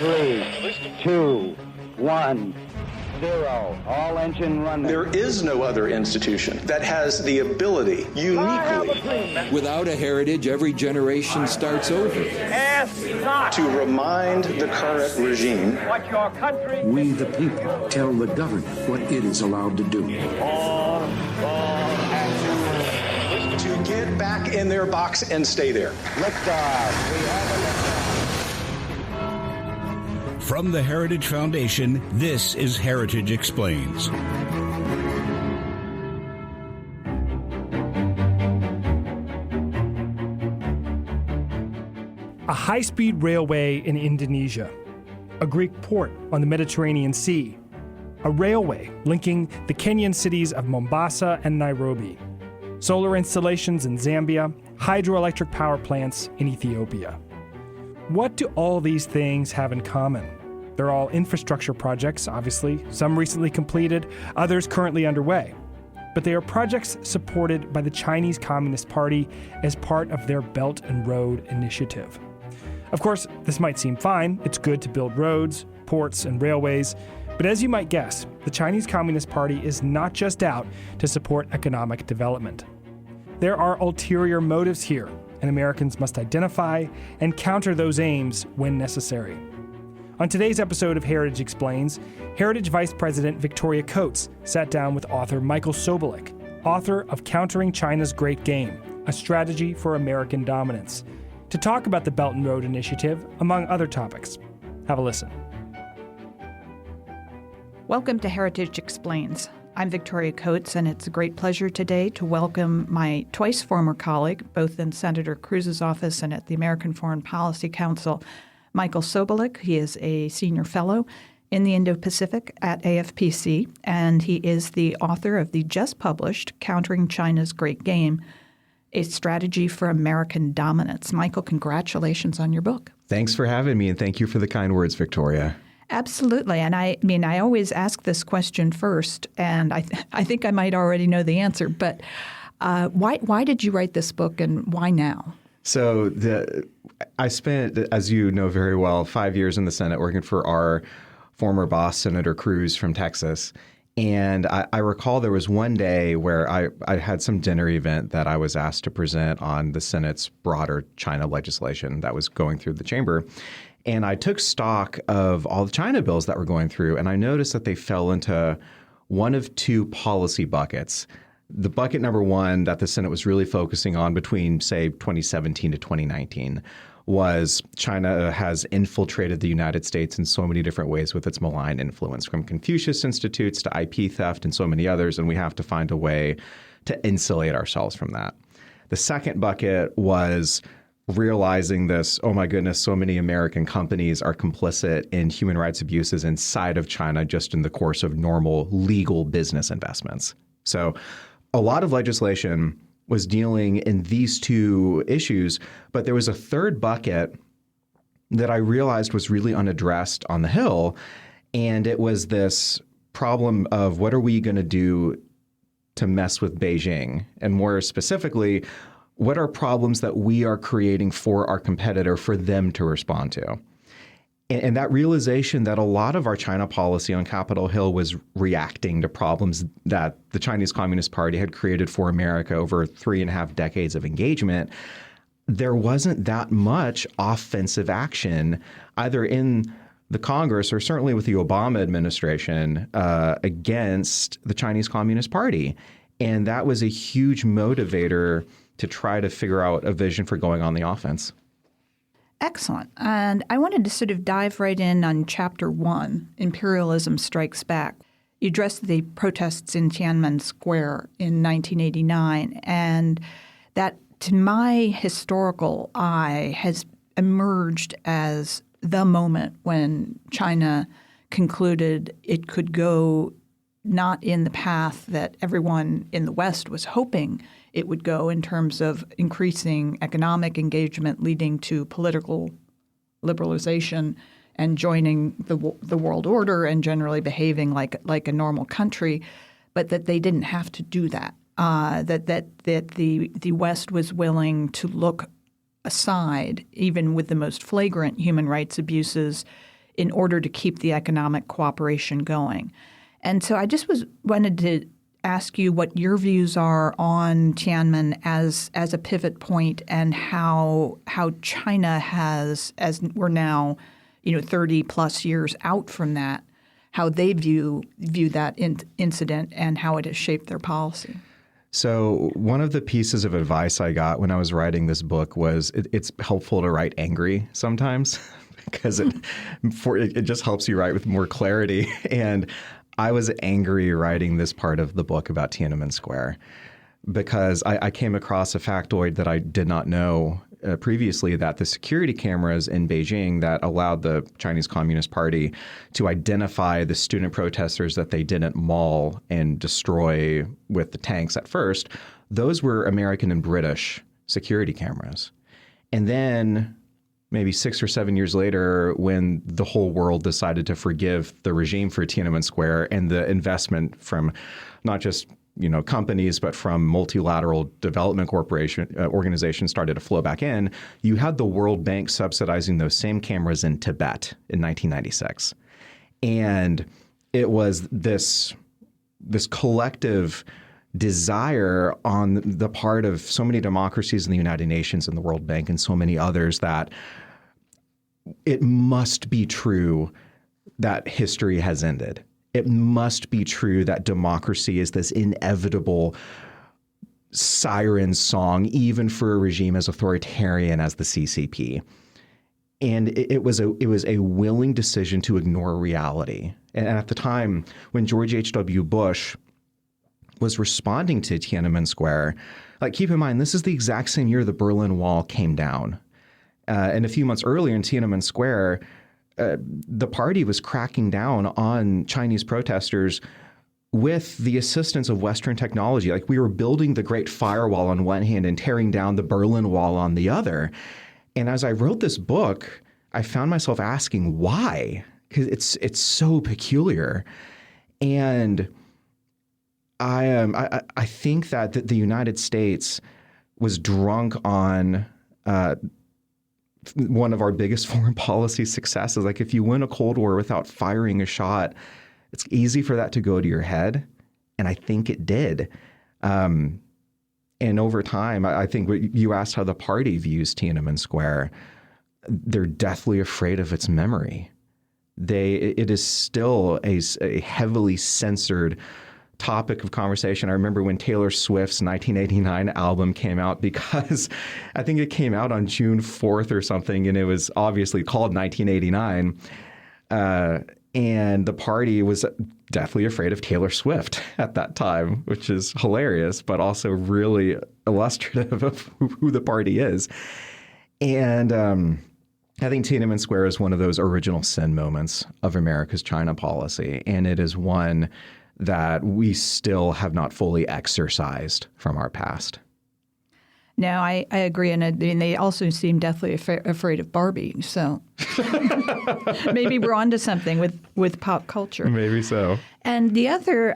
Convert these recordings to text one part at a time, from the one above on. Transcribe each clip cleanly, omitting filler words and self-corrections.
3, 2, 1, 0. All engine running. There is no other institution that has the ability, uniquely, without a heritage, every generation starts over. To remind the current regime what your country. We, the people, tell the government what it is allowed to do. to get back in their box and stay there. Liftoff. We have a liftoff. From the Heritage Foundation, this is Heritage Explains. A high-speed railway in Indonesia, a Greek port on the Mediterranean Sea, a railway linking the Kenyan cities of Mombasa and Nairobi, solar installations in Zambia, hydroelectric power plants in Ethiopia. What do all these things have in common? They're all infrastructure projects, obviously, some recently completed, others currently underway. But they are projects supported by the Chinese Communist Party as part of their Belt and Road Initiative. Of course, this might seem fine. It's good to build roads, ports, and railways. But as you might guess, the Chinese Communist Party is not just out to support economic development. There are ulterior motives here, and Americans must identify and counter those aims when necessary. On today's episode of Heritage Explains, Heritage Vice President Victoria Coates sat down with author Michael Sobolik, author of Countering China's Great Game, A Strategy for American Dominance, to talk about the Belt and Road Initiative, among other topics. Have a listen. Welcome to Heritage Explains. I'm Victoria Coates, and it's a great pleasure today to welcome my twice former colleague, both in Senator Cruz's office and at the American Foreign Policy Council, Michael Sobolik. He is a senior fellow in the Indo-Pacific at AFPC, and he is the author of the just-published Countering China's Great Game, A Strategy for American Dominance. Michael, congratulations on your book. Thanks for having me, and thank you for the kind words, Victoria. Absolutely. And I always ask this question first, and I think I might already know the answer, but why did you write this book, and why now? So I spent, as you know very well, 5 years in the Senate working for our former boss, Senator Cruz from Texas. And I recall there was one day where I had some dinner event that I was asked to present on the Senate's broader China legislation that was going through the chamber. And I took stock of all the China bills that were going through, and I noticed that they fell into one of two policy buckets. The bucket number one that the Senate was really focusing on between, say, 2017 to 2019 was China has infiltrated the United States in so many different ways with its malign influence, from Confucius Institutes to IP theft and so many others, and we have to find a way to insulate ourselves from that. The second bucket was realizing this, oh my goodness, so many American companies are complicit in human rights abuses inside of China just in the course of normal legal business investments. So a lot of legislation was dealing in these two issues, but there was a third bucket that I realized was really unaddressed on the Hill, and it was this problem of what are we going to do to mess with Beijing, and more specifically, what are problems that we are creating for our competitor for them to respond to? And that realization that a lot of our China policy on Capitol Hill was reacting to problems that the Chinese Communist Party had created for America over 3.5 decades of engagement, there wasn't that much offensive action either in the Congress or certainly with the Obama administration against the Chinese Communist Party. And that was a huge motivator to try to figure out a vision for going on the offense. Excellent. And I wanted to sort of dive right in on Chapter 1, Imperialism Strikes Back. You addressed the protests in Tannenbaum Square in 1989, and that, to my historical eye, has emerged as the moment when China concluded it could go not in the path that everyone in the West was hoping it would go in terms of increasing economic engagement leading to political liberalization and joining the world order and generally behaving like a normal country, but that they didn't have to do that. That the West was willing to look aside, even with the most flagrant human rights abuses, in order to keep the economic cooperation going. And so I just wanted to ask you what your views are on Tiananmen as a pivot point, and how China has, as we're now 30 plus years out from that, how they view that incident and how it has shaped their policy. So one of the pieces of advice I got when I was writing this book was it's helpful to write angry sometimes because it just helps you write with more clarity. And I was angry writing this part of the book about Tannenbaum Square because I came across a factoid that I did not know previously, that the security cameras in Beijing that allowed the Chinese Communist Party to identify the student protesters that they didn't maul and destroy with the tanks at first, those were American and British security cameras. And then maybe 6 or 7 years later, when the whole world decided to forgive the regime for Tiananmen Square and the investment from not just companies, but from multilateral development organizations started to flow back in, you had the World Bank subsidizing those same cameras in Tibet in 1996. And it was this collective desire on the part of so many democracies in the United Nations and the World Bank and so many others that it must be true that history has ended. It must be true that democracy is this inevitable siren song, even for a regime as authoritarian as the CCP. And it was a willing decision to ignore reality. And at the time, when George H.W. Bush was responding to Tiananmen Square, keep in mind, this is the exact same year the Berlin Wall came down. And a few months earlier in Tiananmen Square, the party was cracking down on Chinese protesters with the assistance of Western technology. We were building the Great Firewall on one hand and tearing down the Berlin Wall on the other. And as I wrote this book, I found myself asking why, because it's so peculiar. And I think that the United States was drunk on one of our biggest foreign policy successes. If you win a Cold War without firing a shot, it's easy for that to go to your head. And I think it did. And over time, I think you asked how the party views Tiananmen Square. They're deathly afraid of its memory. It is still a heavily censored topic of conversation. I remember when Taylor Swift's 1989 album came out, because I think it came out on June 4th or something, and it was obviously called 1989. And the party was deathly afraid of Taylor Swift at that time, which is hilarious, but also really illustrative of who the party is. And I think Tiananmen Square is one of those original sin moments of America's China policy, and it is one that we still have not fully exorcised from our past. No, I agree. And they also seem deathly afraid of Barbie. So maybe we're onto something with pop culture. Maybe so. And the other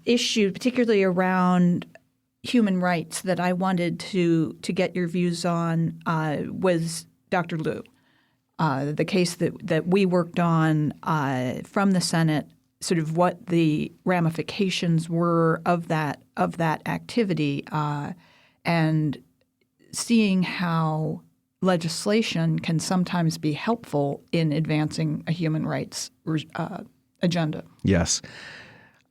issue, particularly around human rights, that I wanted to get your views on was Dr. Liu, the case that we worked on from the Senate, sort of what the ramifications were of that activity, and seeing how legislation can sometimes be helpful in advancing a human rights agenda. Yes,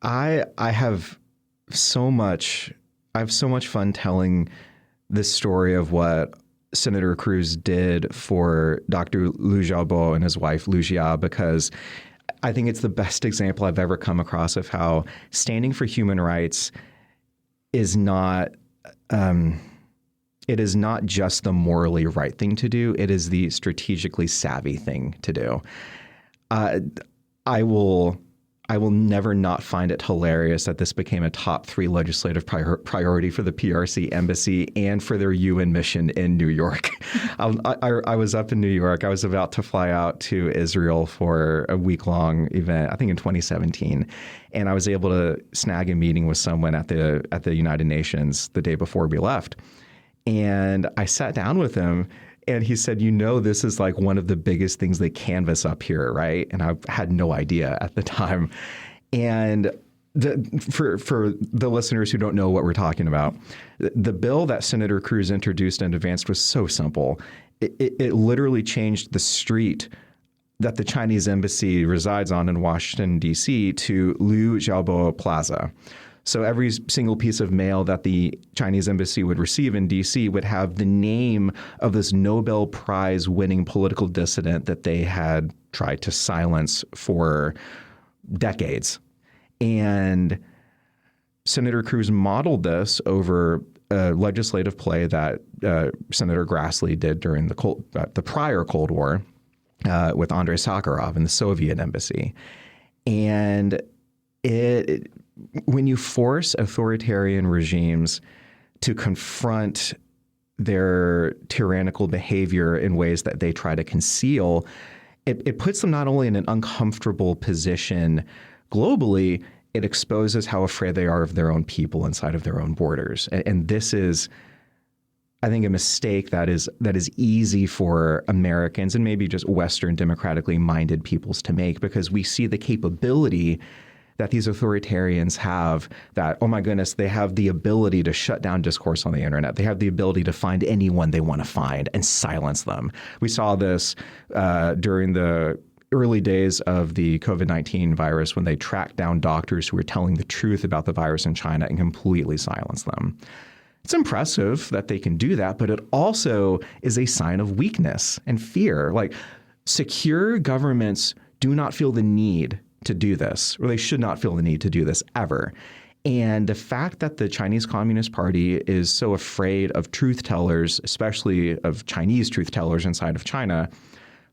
I have so much fun telling this story of what Senator Cruz did for Dr. Liu Xiaobo and his wife Liu Jia, because I think it's the best example I've ever come across of how standing for human rights is not it is not just the morally right thing to do. It is the strategically savvy thing to do. I will never not find it hilarious that this became a top 3 legislative priority for the PRC embassy and for their UN mission in New York. I was up in New York. I was about to fly out to Israel for a week-long event, I think in 2017, and I was able to snag a meeting with someone at the United Nations the day before we left. And I sat down with him, And he said, this is like one of the biggest things they canvass up here, right? And I had no idea at the time. And for the listeners who don't know what we're talking about, the bill that Senator Cruz introduced and advanced was so simple. It literally changed the street that the Chinese embassy resides on in Washington, D.C. to Liu Xiaobo Plaza. So every single piece of mail that the Chinese embassy would receive in D.C. would have the name of this Nobel Prize winning political dissident that they had tried to silence for decades. And Senator Cruz modeled this over a legislative play that Senator Grassley did during the prior Cold War with Andrei Sakharov in the Soviet embassy. And when you force authoritarian regimes to confront their tyrannical behavior in ways that they try to conceal, it puts them not only in an uncomfortable position globally, it exposes how afraid they are of their own people inside of their own borders. And this is, I think, a mistake that is easy for Americans and maybe just Western democratically minded peoples to make, because we see the capability that these authoritarians have, that, oh my goodness, they have the ability to shut down discourse on the internet. They have the ability to find anyone they want to find and silence them. We saw this during the early days of the COVID-19 virus, when they tracked down doctors who were telling the truth about the virus in China and completely silenced them. It's impressive that they can do that, but it also is a sign of weakness and fear. Like, secure governments do not feel the need to do this, or they should not feel the need to do this ever. And the fact that the Chinese Communist Party is so afraid of truth tellers, especially of Chinese truth tellers inside of China,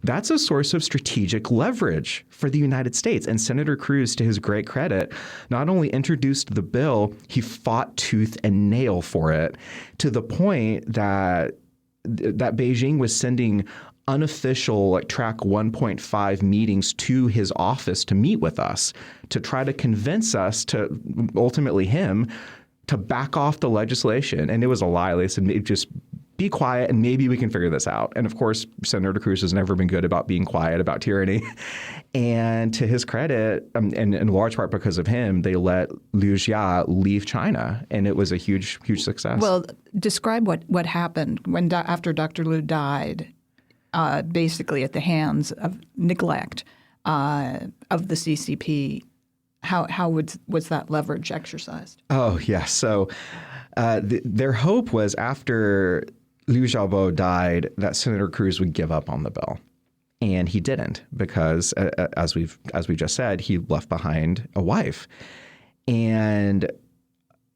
that's a source of strategic leverage for the United States. And Senator Cruz, to his great credit, not only introduced the bill, he fought tooth and nail for it, to the point that Beijing was sending unofficial track 1.5 meetings to his office to meet with us, to try to convince us, to ultimately him, to back off the legislation. And it was a lie. They said, just be quiet and maybe we can figure this out. And of course, Senator Cruz has never been good about being quiet about tyranny. And to his credit, and in large part because of him, they let Liu Jia leave China. And it was a huge, huge success. Well, describe what happened when after Dr. Liu died, basically at the hands of neglect of the CCP. How was that leverage exercised? Oh, yeah. So their hope was, after Liu Xiaobo died, that Senator Cruz would give up on the bill. And he didn't, because as we just said, he left behind a wife. And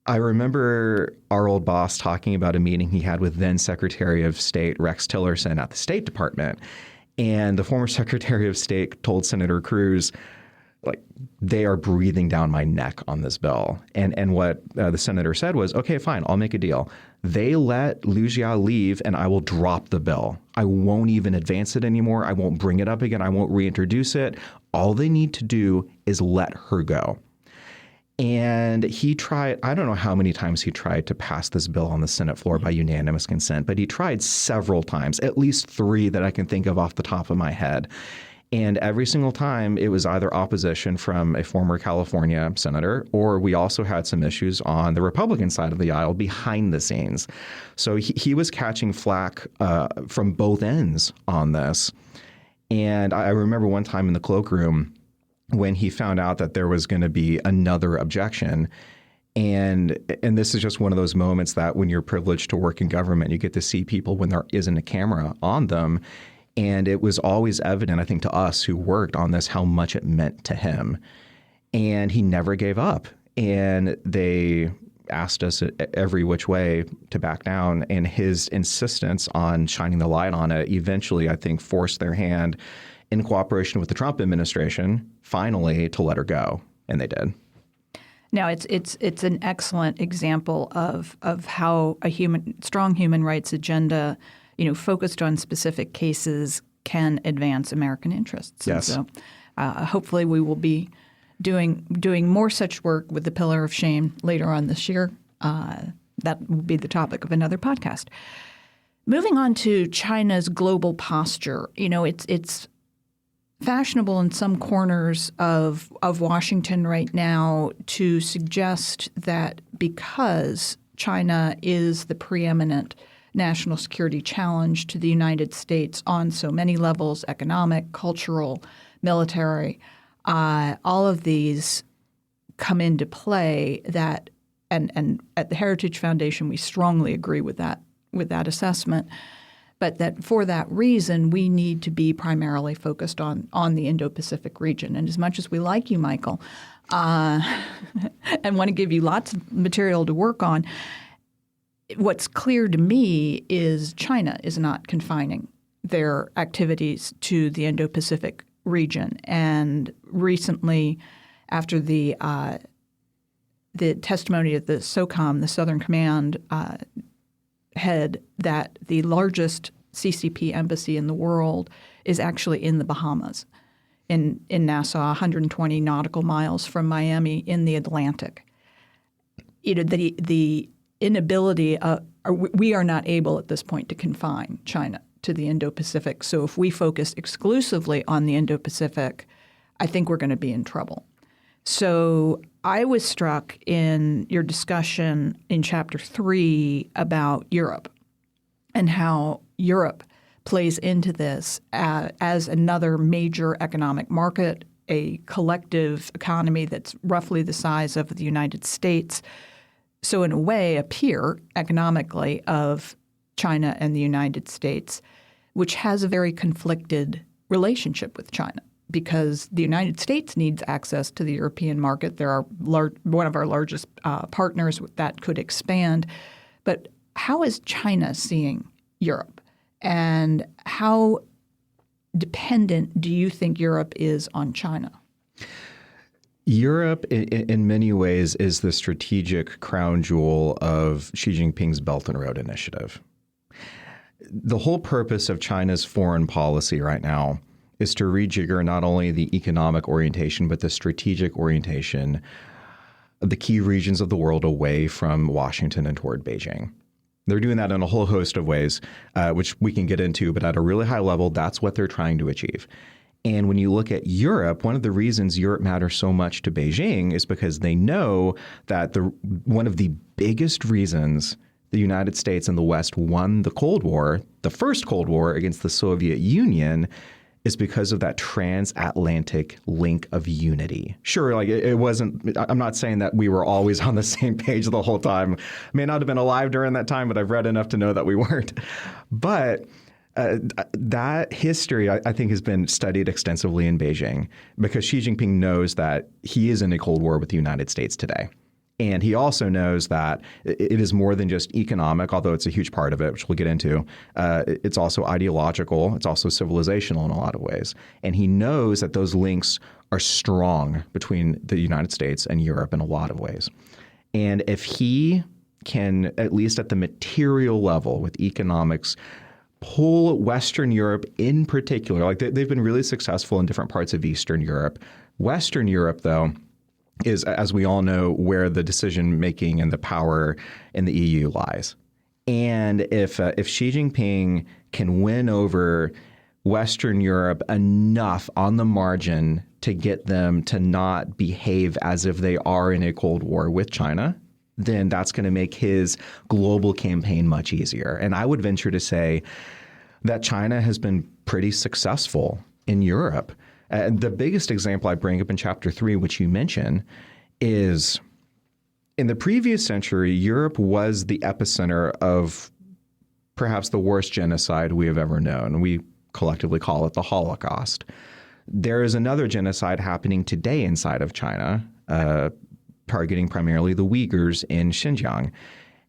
I remember our old boss talking about a meeting he had with then Secretary of State Rex Tillerson at the State Department. And the former Secretary of State told Senator Cruz, like, they are breathing down my neck on this bill. And what the senator said was, okay, fine, I'll make a deal. They let Liu Jia leave and I will drop the bill. I won't even advance it anymore. I won't bring it up again. I won't reintroduce it. All they need to do is let her go. And he tried, I don't know how many times he tried to pass this bill on the Senate floor by unanimous consent, but he tried several times, at least 3 that I can think of off the top of my head. And every single time it was either opposition from a former California senator, or we also had some issues on the Republican side of the aisle behind the scenes. So he was catching flack from both ends on this. And I remember one time in the cloakroom when he found out that there was going to be another objection. And this is just one of those moments that when you're privileged to work in government, you get to see people when there isn't a camera on them. And it was always evident, I think, to us who worked on this, how much it meant to him. And he never gave up. And they asked us every which way to back down. And his insistence on shining the light on it eventually, I think, forced their hand, in cooperation with the Trump administration, finally to let her go. And they did. Now, it's an excellent example of how a strong human rights agenda, focused on specific cases, can advance American interests. Yes. And so hopefully we will be doing more such work with the Pillar of Shame later on this year. That will be the topic of another podcast. Moving on to China's global posture, it's fashionable in some corners of Washington right now to suggest that because China is the preeminent national security challenge to the United States on so many levels, economic, cultural, military, all of these come into play that and at the Heritage Foundation we strongly agree with that assessment, but that for that reason we need to be primarily focused on the Indo-Pacific region. And as much as we like you, Michael, and want to give you lots of material to work on, what's clear to me is China is not confining their activities to the Indo-Pacific region. And recently, after the testimony of the SOCOM, the Southern Command head, that the largest CCP embassy in the world is actually in the Bahamas, in Nassau, 120 nautical miles from Miami in the Atlantic. The inability we are not able at this point to confine China to the Indo-Pacific. So if we focus exclusively on the Indo-Pacific, I think we're going to be in trouble. So I was struck in your discussion in Chapter 3 about Europe and how Europe plays into this as another major economic market, a collective economy that's roughly the size of the United States. So in a way, a peer economically of China and the United States, which has a very conflicted relationship with China because the United States needs access to the European market. They're one of our largest partners that could expand. But how is China seeing Europe? And how dependent do you think Europe is on China? Europe, in many ways, is the strategic crown jewel of Xi Jinping's Belt and Road Initiative. The whole purpose of China's foreign policy right now is to rejigger not only the economic orientation, but the strategic orientation of the key regions of the world away from Washington and toward Beijing. They're doing that in a whole host of ways, which we can get into, but at a really high level, that's what they're trying to achieve. And when you look at Europe, one of the reasons Europe matters so much to Beijing is because they know that one of the biggest reasons the United States and the West won the Cold War, the first Cold War against the Soviet Union, is because of that transatlantic link of unity. Sure, like it wasn't, I'm not saying that we were always on the same page the whole time. I may not have been alive during that time, but I've read enough to know that we weren't. But that history, I think, has been studied extensively in Beijing because Xi Jinping knows that he is in a Cold War with the United States today. And he also knows that it is more than just economic, although it's a huge part of it, which we'll get into. It's also ideological. It's also civilizational in a lot of ways. And he knows that those links are strong between the United States and Europe in a lot of ways. And if he can, at least at the material level with economics, pull Western Europe in particular, like they've been really successful in different parts of Eastern Europe. Western Europe, though, is, as we all know, where the decision-making and the power in the EU lies. And if Xi Jinping can win over Western Europe enough on the margin to get them to not behave as if they are in a Cold War with China, then that's going to make his global campaign much easier. And I would venture to say that China has been pretty successful in Europe. The biggest example I bring up in Chapter 3, which you mention, is in the previous century, Europe was the epicenter of perhaps the worst genocide we have ever known. We collectively call it the Holocaust. There is another genocide happening today inside of China, targeting primarily the Uyghurs in Xinjiang.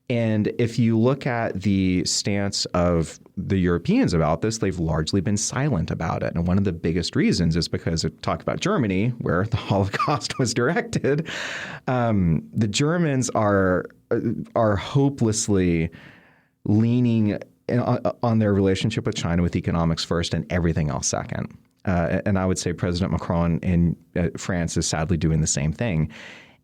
And if you look at the stance of the Europeans about this, they've largely been silent about it. And one of the biggest reasons is because it talked about Germany, where the Holocaust was directed. The Germans are hopelessly leaning on their relationship with China with economics first and everything else second. And I would say President Macron in France is sadly doing the same thing.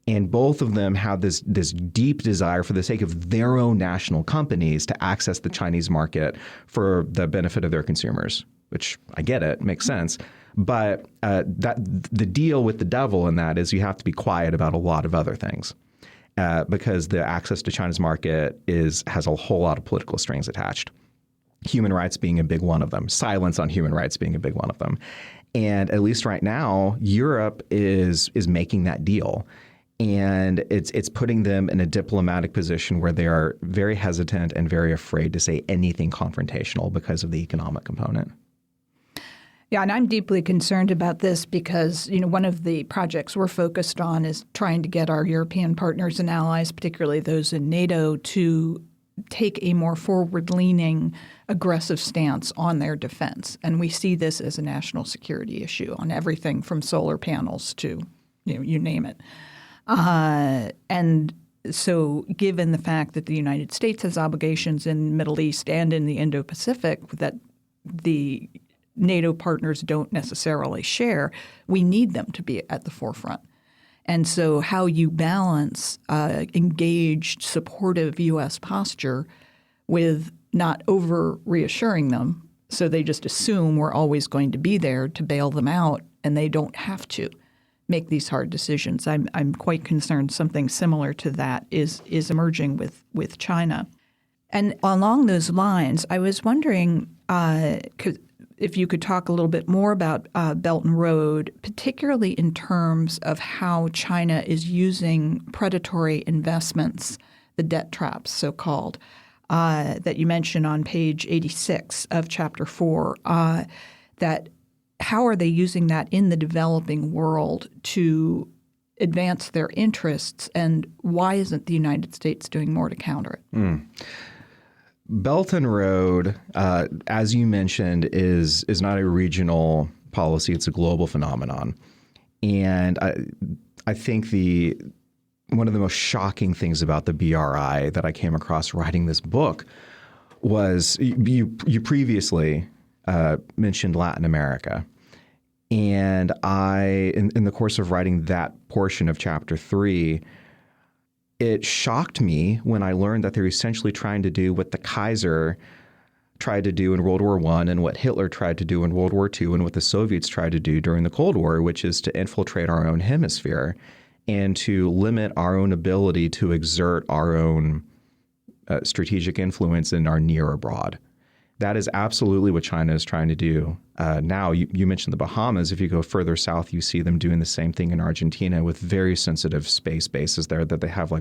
And both of them have this deep desire for the sake of their own national companies to access the Chinese market for the benefit of their consumers, which I get it, makes sense. But the deal with the devil in that is you have to be quiet about a lot of other things because the access to China's market has a whole lot of political strings attached. Human rights being a big one of them, silence on human rights being a big one of them. And at least right now, Europe is making that deal. And it's putting them in a diplomatic position where they are very hesitant and very afraid to say anything confrontational because of the economic component. Yeah, and I'm deeply concerned about this because, one of the projects we're focused on is trying to get our European partners and allies, particularly those in NATO, to take a more forward-leaning, aggressive stance on their defense. And we see this as a national security issue on everything from solar panels to, you name it. And so given the fact that the United States has obligations in the Middle East and in the Indo-Pacific that the NATO partners don't necessarily share, we need them to be at the forefront. And so how you balance engaged, supportive U.S. posture with not over-reassuring them so they just assume we're always going to be there to bail them out and they don't have to make these hard decisions. I'm quite concerned something similar to that is emerging with China. And along those lines, I was wondering if you could talk a little bit more about Belt and Road, particularly in terms of how China is using predatory investments, the debt traps, so-called, that you mentioned on page 86 of Chapter 4, that how are they using that in the developing world to advance their interests, and why isn't the United States doing more to counter it? Belt and Road, as you mentioned, is not a regional policy. It's a global phenomenon. And I think one of the most shocking things about the BRI that I came across writing this book was you previously mentioned Latin America. And in the course of writing that portion of Chapter 3, it shocked me when I learned that they're essentially trying to do what the Kaiser tried to do in World War I and what Hitler tried to do in World War II and what the Soviets tried to do during the Cold War, which is to infiltrate our own hemisphere and to limit our own ability to exert our own strategic influence in our near abroad. That is absolutely what China is trying to do. Now, you mentioned the Bahamas. If you go further south, you see them doing the same thing in Argentina with very sensitive space bases there that they have a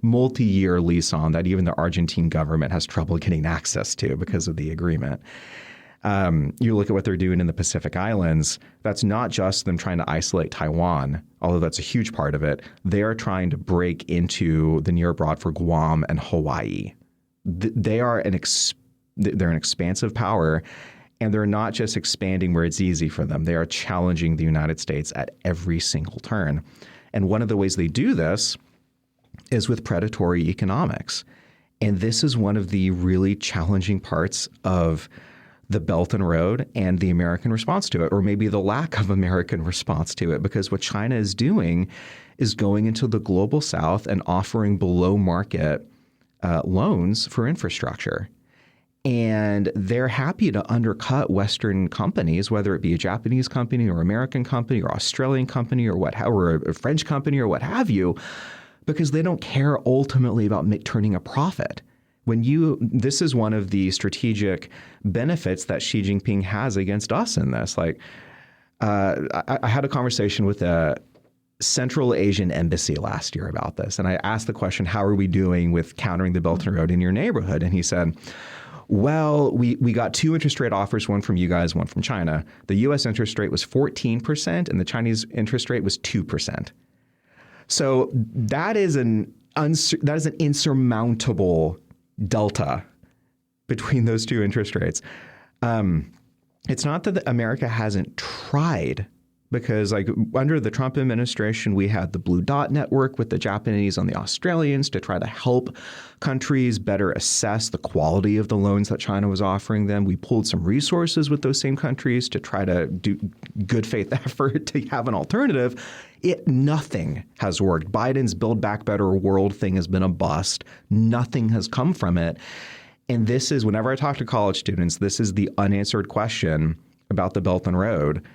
multi-year lease on that even the Argentine government has trouble getting access to because of the agreement. You look at what they're doing in the Pacific Islands. That's not just them trying to isolate Taiwan, although that's a huge part of it. They are trying to break into the near abroad for Guam and Hawaii. They are they're an expansive power, and they're not just expanding where it's easy for them. They are challenging the United States at every single turn. And one of the ways they do this is with predatory economics. And this is one of the really challenging parts of the Belt and Road and the American response to it, or maybe the lack of American response to it, because what China is doing is going into the global south and offering below market loans for infrastructure. And they're happy to undercut Western companies, whether it be a Japanese company or American company or Australian company or a French company or what have you, because they don't care ultimately about turning a profit. This is one of the strategic benefits that Xi Jinping has against us in this. I had a conversation with a Central Asian embassy last year about this, and I asked the question, how are we doing with countering the Belt and Road in your neighborhood? And he said, well, we got two interest rate offers, one from you guys, one from China. The U.S. interest rate was 14% and the Chinese interest rate was 2%. So that is an insurmountable delta between those two interest rates. It's not that America hasn't tried Because like under the Trump administration, we had the Blue Dot Network with the Japanese and the Australians to try to help countries better assess the quality of the loans that China was offering them. We pulled some resources with those same countries to try to do good faith effort to have an alternative. Nothing has worked. Biden's Build Back Better World thing has been a bust. Nothing has come from it. And this is, whenever I talk to college students, this is the unanswered question about the Belt and Road.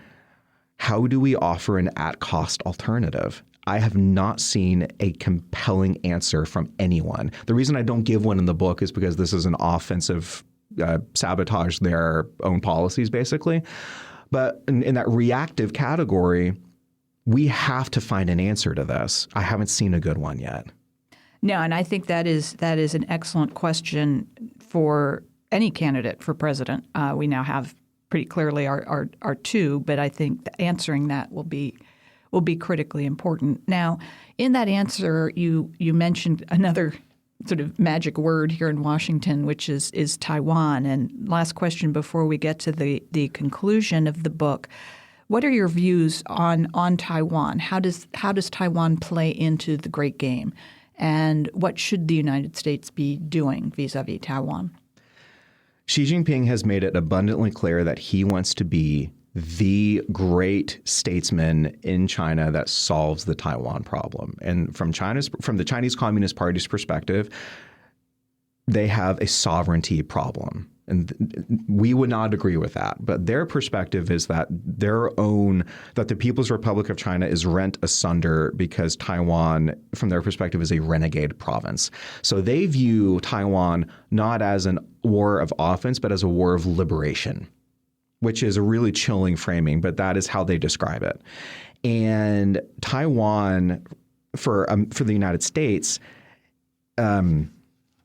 How do we offer an at-cost alternative? I have not seen a compelling answer from anyone. The reason I don't give one in the book is because this is an offensive sabotage their own policies, basically. But in that reactive category, we have to find an answer to this. I haven't seen a good one yet. No, and I think that is an excellent question for any candidate for president. We now have pretty clearly our two, but I think answering that will be critically important. Now, in that answer, you mentioned another sort of magic word here in Washington, which is Taiwan. And last question before we get to the conclusion of the book, what are your views on Taiwan? How does Taiwan play into the great game? And what should the United States be doing vis-a-vis Taiwan? Xi Jinping has made it abundantly clear that he wants to be the great statesman in China that solves the Taiwan problem. And from the Chinese Communist Party's perspective, they have a sovereignty problem. And we would not agree with that. But their perspective is that that the People's Republic of China is rent asunder because Taiwan, from their perspective, is a renegade province. So they view Taiwan not as a war of offense, but as a war of liberation, which is a really chilling framing, but that is how they describe it. And Taiwan, for the United States,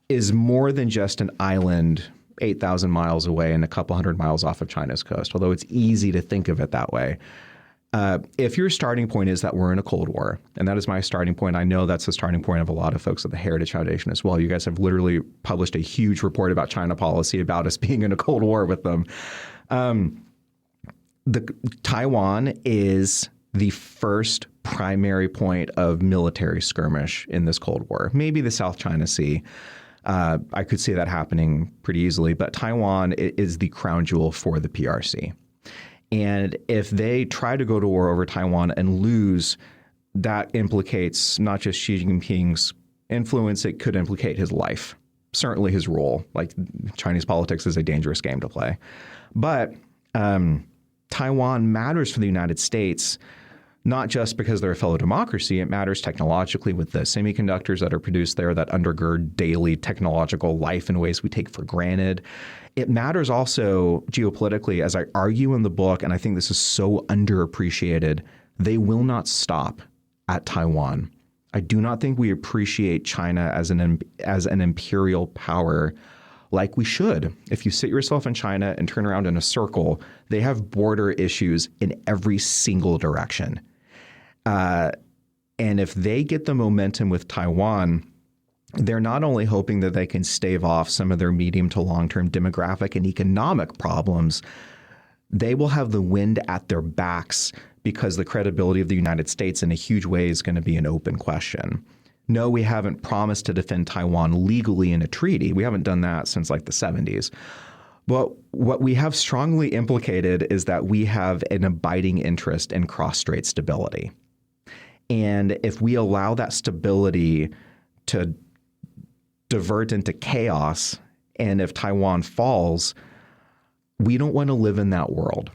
is more than just an island 8,000 miles away and a couple hundred miles off of China's coast, although it's easy to think of it that way. If your starting point is that we're in a Cold War, and that is my starting point, I know that's the starting point of a lot of folks at the Heritage Foundation as well. You guys have literally published a huge report about China policy about us being in a Cold War with them. Taiwan is the first primary point of military skirmish in this Cold War, maybe the South China Sea. I could see that happening pretty easily, but Taiwan is the crown jewel for the PRC. And if they try to go to war over Taiwan and lose, that implicates not just Xi Jinping's influence, it could implicate his life, certainly his role. Like Chinese politics is a dangerous game to play. But Taiwan matters for the United States, not just because they're a fellow democracy. It matters technologically with the semiconductors that are produced there that undergird daily technological life in ways we take for granted. It matters also geopolitically, as I argue in the book, and I think this is so underappreciated, they will not stop at Taiwan. I do not think we appreciate China as an imperial power like we should. If you sit yourself in China and turn around in a circle, they have border issues in every single direction. And if they get the momentum with Taiwan, they're not only hoping that they can stave off some of their medium to long-term demographic and economic problems, they will have the wind at their backs because the credibility of the United States in a huge way is going to be an open question. No, we haven't promised to defend Taiwan legally in a treaty. We haven't done that since like the 70s. But what we have strongly implicated is that we have an abiding interest in cross-strait stability. And if we allow that stability to divert into chaos, and if Taiwan falls, we don't want to live in that world.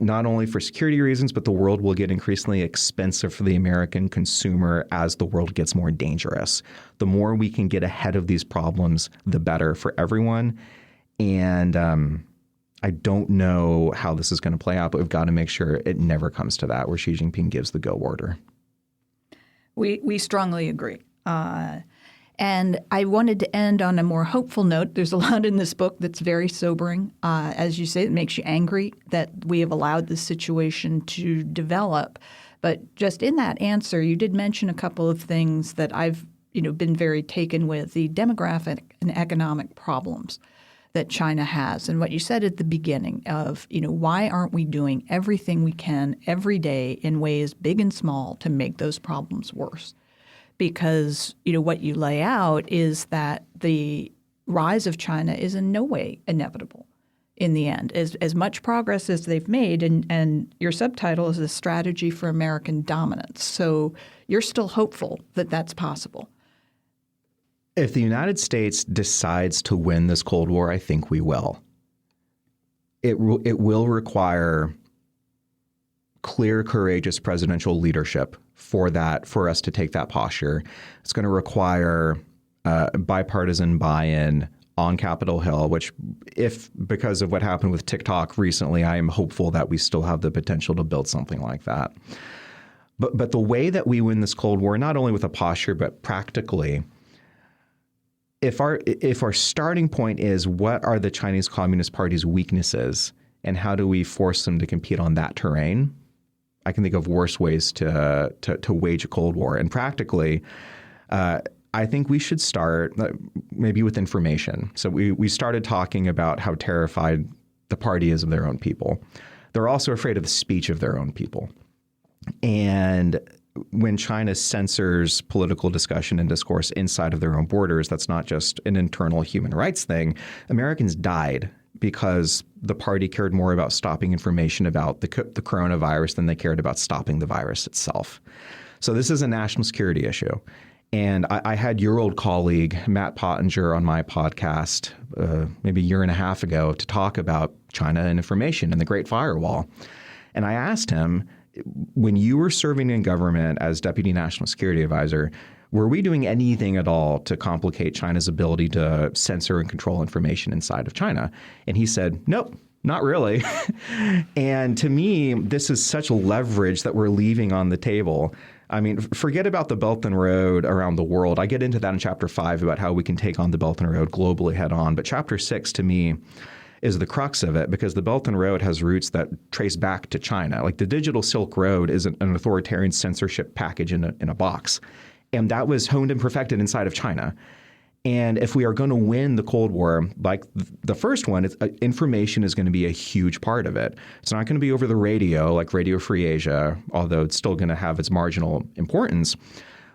Not only for security reasons, but the world will get increasingly expensive for the American consumer as the world gets more dangerous. The more we can get ahead of these problems, the better for everyone. And I don't know how this is going to play out, but we've got to make sure it never comes to that where Xi Jinping gives the go order. We strongly agree. And I wanted to end on a more hopeful note. There's a lot in this book that's very sobering. As you say, it makes you angry that we have allowed this situation to develop. But just in that answer, you did mention a couple of things that I've been very taken with, the demographic and economic problems that China has. And what you said at the beginning of, why aren't we doing everything we can every day in ways big and small to make those problems worse? Because, what you lay out is that the rise of China is in no way inevitable in the end. As much progress as they've made, and your subtitle is a strategy for American dominance. So you're still hopeful that that's possible. If the United States decides to win this Cold War, I think we will. It will require clear, courageous presidential leadership for us to take that posture. It's going to require bipartisan buy-in on Capitol Hill, which because of what happened with TikTok recently, I am hopeful that we still have the potential to build something like that. But the way that we win this Cold War, not only with a posture, but practically, if our starting point is what are the Chinese Communist Party's weaknesses and how do we force them to compete on that terrain, I can think of worse ways to wage a Cold War. And practically, I think we should start maybe with information. So we started talking about how terrified the party is of their own people. They're also afraid of the speech of their own people. And when China censors political discussion and discourse inside of their own borders, that's not just an internal human rights thing. Americans died because the party cared more about stopping information about the coronavirus than they cared about stopping the virus itself. So this is a national security issue. And I had your old colleague, Matt Pottinger, on my podcast maybe a year and a half ago to talk about China and information and the Great Firewall. And I asked him, when you were serving in government as Deputy National Security Advisor, were we doing anything at all to complicate China's ability to censor and control information inside of China? And he said, nope, not really. And to me, this is such leverage that we're leaving on the table. I mean, forget about the Belt and Road around the world. I get into that in Chapter 5 about how we can take on the Belt and Road globally head on. But Chapter 6, to me, is the crux of it because the Belt and Road has roots that trace back to China. Like the Digital Silk Road is an authoritarian censorship package in a box. And that was honed and perfected inside of China. And if we are going to win the Cold War, like the first one, information is going to be a huge part of it. It's not going to be over the radio like Radio Free Asia, although it's still going to have its marginal importance.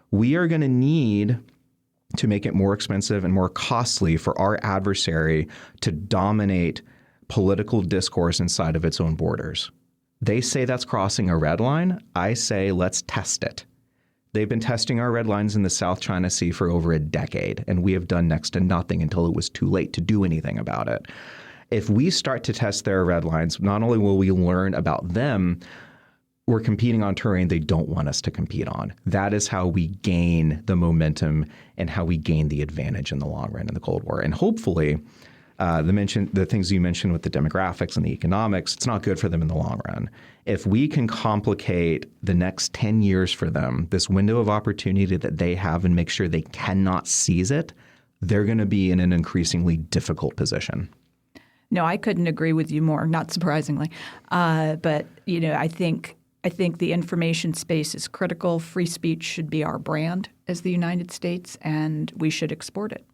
We are going to need to make it more expensive and more costly for our adversary to dominate political discourse inside of its own borders. They say that's crossing a red line. I say let's test it. They've been testing our red lines in the South China Sea for over a decade, and we have done next to nothing until it was too late to do anything about it. If we start to test their red lines, not only will we learn about them, we're competing on terrain they don't want us to compete on. That is how we gain the momentum and how we gain the advantage in the long run in the Cold War. And hopefully, the things you mentioned with the demographics and the economics, it's not good for them in the long run. If we can complicate the next 10 years for them, this window of opportunity that they have and make sure they cannot seize it, they're going to be in an increasingly difficult position. No, I couldn't agree with you more, not surprisingly. But, I think the information space is critical. Free speech should be our brand as the United States, and we should export it.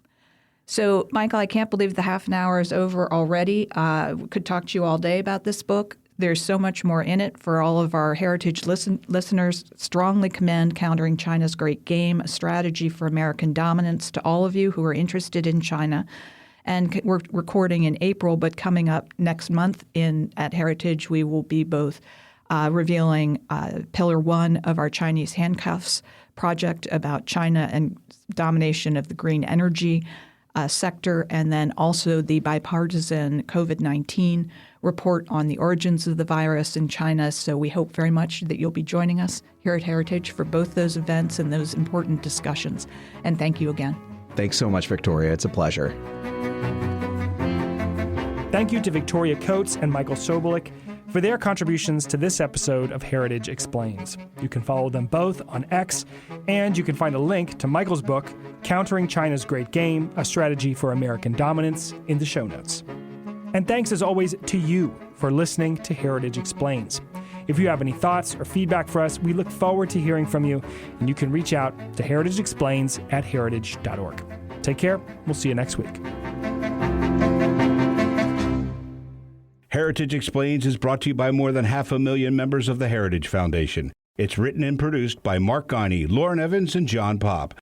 So, Michael, I can't believe the half an hour is over already. We could talk to you all day about this book. There's so much more in it for all of our heritage listeners. Strongly commend Countering China's Great Game, a strategy for American dominance to all of you who are interested in China. And we're recording in April, but coming up next month at Heritage, we will be both revealing Pillar 1 of our Chinese Handcuffs project about China and domination of the green energy sector, and then also the bipartisan COVID-19 report on the origins of the virus in China. So we hope very much that you'll be joining us here at Heritage for both those events and those important discussions. And thank you again. Thanks so much, Victoria. It's a pleasure. Thank you to Victoria Coates and Michael Sobolik for their contributions to this episode of Heritage Explains. You can follow them both on X, and you can find a link to Michael's book, Countering China's Great Game, A Strategy for American Dominance, in the show notes. And thanks, as always, to you for listening to Heritage Explains. If you have any thoughts or feedback for us, we look forward to hearing from you, and you can reach out to heritageexplains@heritage.org. Take care. We'll see you next week. Heritage Explains is brought to you by more than 500,000 members of the Heritage Foundation. It's written and produced by Mark Guiney, Lauren Evans, and John Popp.